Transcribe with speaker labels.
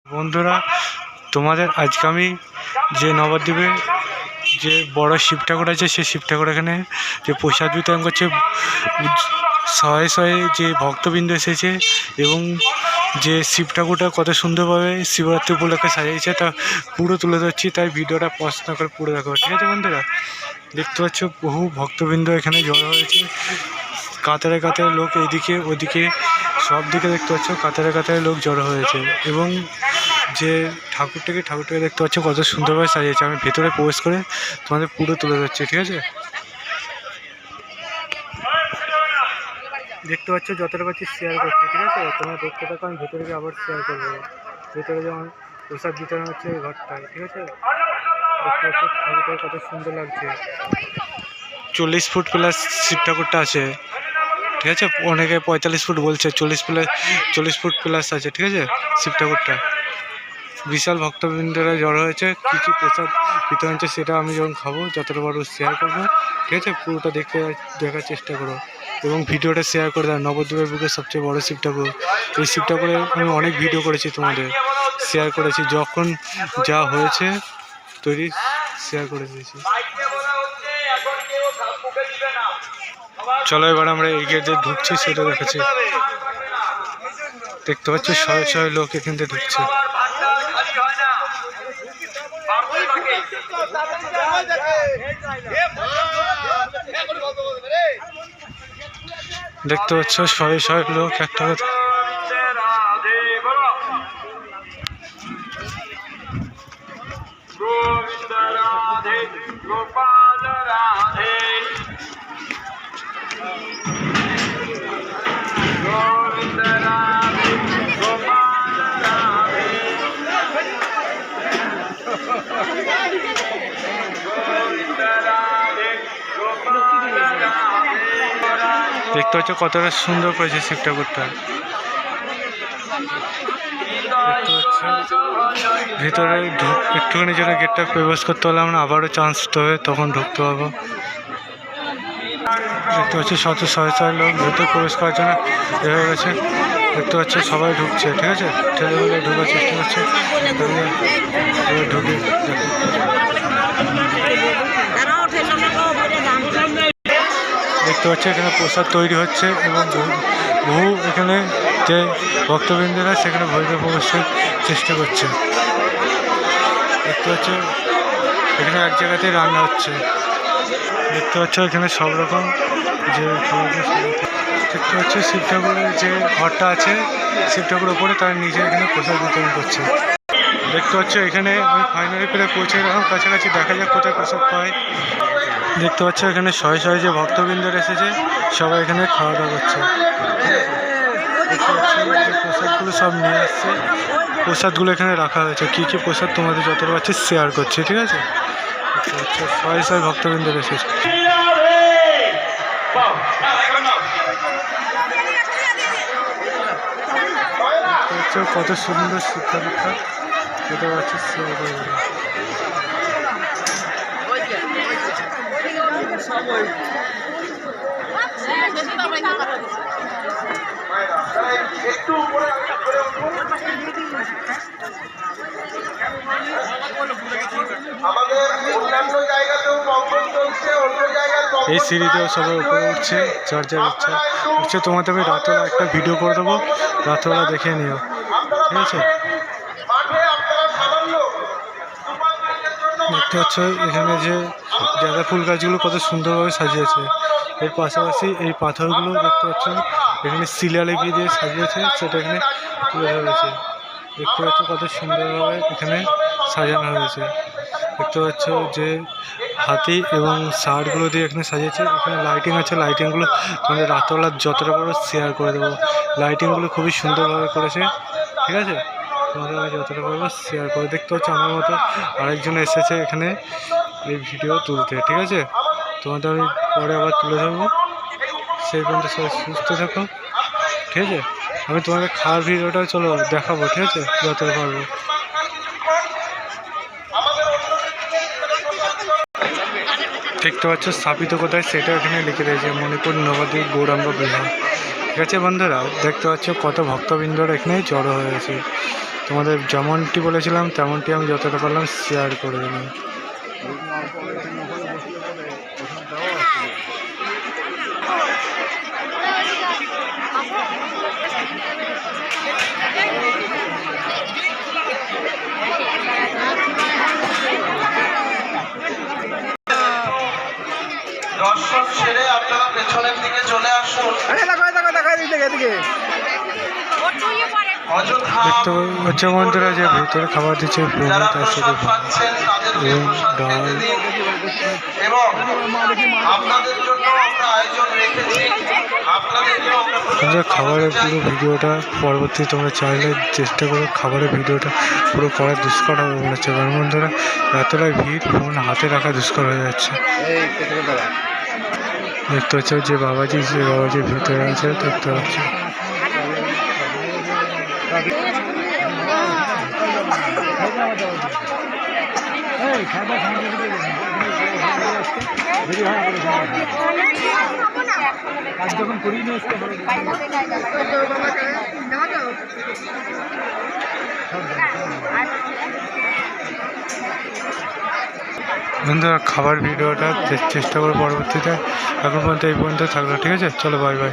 Speaker 1: বন্ধুরা, তোমাদের আজকে আমি যে নবদ্বীপে যে বড় শিব ঠাকুর আছে সেই শিব ঠাকুর এখানে যে প্রসাদ বিতরণ করছে, শয়ে শয়ে যে ভক্তবৃন্দ এসেছে এবং যে শিব ঠাকুরটা কত সুন্দরভাবে শিবরাত্রি উপলক্ষে সাজিয়েছে তা পুরো তুলে ধরছি, তাই ভিডিওটা পছন্দ না করে পুরো দেখো। ঠিক আছে বন্ধুরা, দেখতে পাচ্ছ বহু ভক্তবৃন্দ এখানে জড়ো হয়েছে, কাতারে কাতারে লোক এইদিকে ওদিকে সব দিকে দেখতে পাচ্ছ কাতারে কাতারে লোক জড়ো হয়েছে এবং যে ঠাকুরটাকে দেখতে পাচ্ছ কত সুন্দরভাবে সাজিয়েছে। আমি ভেতরে প্রবেশ করে তোমাদের পুরো তুলে ধরছি। ঠিক আছে, দেখতে পাচ্ছ যতটা পাচ্ছি শেয়ার করছি। ঠিক আছে, তোমরা দেখতে থাকো, আমি ভেতরে গিয়ে আবার শেয়ার করবো। ভেতরে যেমন প্রসাদ বিতরণ হচ্ছে এই ঘরটায়। ঠিক আছে, দেখতে পাচ্ছ ঠাকুরটা কত সুন্দর লাগছে। 40 ফুট প্লাস শিব ঠাকুরটা আছে। ঠিক আছে, অনেকে 45 ফুট বলছে, 40 ফুট প্লাস আছে। ঠিক আছে, শিব ঠাকুরটা বিশাল ভক্তবৃন্দরা জড়ো হয়েছে। কী কী প্রসাদ বিতরণ হচ্ছে সেটা আমি যখন খাবো যতটা বড় শেয়ার করবো। ঠিক আছে, পুরোটা দেখার চেষ্টা করো এবং ভিডিওটা শেয়ার করে দাও। নবদ্বীপের বুকে সবচেয়ে বড় শিব ঠাকুর, এই শিব ঠাকুরে আমি অনেক ভিডিও করেছি, তোমাদের শেয়ার করেছি, যখন যা হয়েছে তৈরি শেয়ার করে দিয়েছি। চলো এবার আমরা এই গেটে ঢুকছি, সেটা দেখাচ্ছি। দেখতে পাচ্ছ শয়ে শয়ে লোক এখান থেকে ঢুকছে। দেখতে পাচ্ছ শয়ে শয়ে লোক একটা দেখতে পাচ্ছ কতটা সুন্দর করেছে শিব ঠাকুরটা। ভিতরে একটুখানি জন্য গেটটা প্রবেশ করতে হলে আমরা আবারও চান্স দিতে হবে, তখন ঢুকতে পারবো। দেখতে পাচ্ছি শয়ে শয়ে লোক ভেতরে প্রবেশ করার জন্য হয়ে গেছে। দেখতে পাচ্ছি সবাই ঢুকছে। ঠিক আছে, ঠেলে ঢোকার চেষ্টা করছে, ঢুকে দেখতে পাচ্ছি এখানে প্রসাদ তৈরি হচ্ছে এবং বহু এখানে যে ভক্তবৃন্দরা সেখানে ভেতরে প্রবেশের চেষ্টা করছে। দেখতে পাচ্ছ এখানে এক জায়গাতেই রান্না হচ্ছে। দেখতে পাচ্ছ এখানে সব রকম যে দেখতে পাচ্ছ শিব ঠাকুরের যে ঘরটা আছে, শিব ঠাকুর ওপরে তার নিচে এখানে প্রসাদ বিতরণ করছে। দেখতে পাচ্ছ এখানে আমি ফাইনালি প্রায় পৌঁছে গেলাম কাছাকাছি, দেখা যাক কোথায় প্রসাদ পাই। দেখতে পাচ্ছ এখানে শয়ে শয়ে যে ভক্তবৃন্দরা এসেছে সবাই এখানে খাওয়া দাওয়া করছে। দেখতে পাচ্ছ যে প্রসাদগুলো সব নিয়ে আসছে, প্রসাদগুলো এখানে রাখা হয়েছে। কী কী প্রসাদ তোমাদের যতটা পাচ্ছি শেয়ার করছি। ঠিক আছে, দেখতে পাচ্ছ শয়ে শয়ে ভক্তবৃন্দরা এসেছে। কত সুন্দর শিক্ষা যেটা পাচ্ছি শেয়ার করে দেবো। এই সিঁড়িতেও সবাই উপরে উঠছে, যার যার ইচ্ছা উঠছে। তোমাদের আমি রাতবেলা একটা ভিডিও করে দেবো, রাতবেলা দেখে নিও। ঠিক আছে, দেখতে পাচ্ছ এখানে যে গাঁদা ফুল গাছগুলো কত সুন্দরভাবে সাজিয়েছে। এর পাশাপাশি এই পাথরগুলো দেখতে পাচ্ছ এখানে শিলালিপি দিয়ে সাজিয়েছে, সেটা এখানে তুলে ধরেছে। দেখতে পাচ্ছ কত সুন্দরভাবে এখানে সাজানো হয়েছে। দেখতে পাচ্ছ যে হাতি এবং ষাঁড়গুলো দিয়ে এখানে সাজিয়েছে। এখানে লাইটিং আছে, লাইটিংগুলো তোমাদের রাতবেলা যতটা বড় শেয়ার করে দেবো। লাইটিংগুলো খুবই সুন্দরভাবে করেছে। ঠিক আছে, তোমাদের আমি যতটা পারবো শেয়ার করে। দেখতে পাচ্ছ আমার মতো আরেকজন এসেছে এখানে এই ভিডিও তুলতে। ঠিক আছে, তোমাদের আমি পরে আবার তুলে ধরবো। সেই পর্যন্ত সবাই সুস্থ থাকো। ঠিক আছে, আমি তোমাকে খাওয়ার ভিডিওটা চলো দেখাবো। ঠিক আছে, যতটা পারবো। দেখতে পাচ্ছ স্থাপিত কোথায় সেটা এখানে লিখে রয়েছে, মণিপুর নবদ্বীপ গৌরাঙ্গ বিহার। ঠিক আছে বন্ধুরা, দেখতে পাচ্ছ কত ভক্তবৃন্দরা এখানে জড়ো হয়েছে। তোমাদের যেমনটি বলেছিলাম তেমনটি আমি যতটা পারলাম শেয়ার করে দিলাম।
Speaker 2: দর্শক ছেড়ে আপনারা পেছনের দিকে চলে আসুন।
Speaker 1: দেখতে হচ্ছে বন্ধুরা যে ভিতরে খাবার দিচ্ছে
Speaker 2: যারা
Speaker 1: তার সাথে
Speaker 2: প্রসাদ পাচ্ছেন তাদেরকে
Speaker 1: এবং
Speaker 2: প্রসাদ
Speaker 1: ডাল
Speaker 2: খেতে দিন। এবং আপনাদের জন্য আমরা আয়োজন রেখেছি, আপনাদেরকেও আমরা প্রসাদ
Speaker 1: খাবারের
Speaker 2: খাওয়াতে
Speaker 1: পুরো
Speaker 2: চাই।
Speaker 1: ভিডিওটা পরবর্তী তোমরা চাইলে চেষ্টা করো খাবারের ভিডিওটা পুরো করা দুষ্কর হবে মনে হচ্ছে, কারণ বন্ধুরা এতটাই ভিড় ফোন হাতে রাখা দুষ্কর হয়ে যাচ্ছে। দেখতে হচ্ছে যে বাবাজি ভিতরে আছে, দেখতে পাচ্ছি। বন্ধুরা খাবার ভিডিওটা চেষ্টা করো পরবর্তীতে, এখন পর্যন্ত এই পর্যন্ত থাকলো, ঠিক আছে, চলো বাই বাই।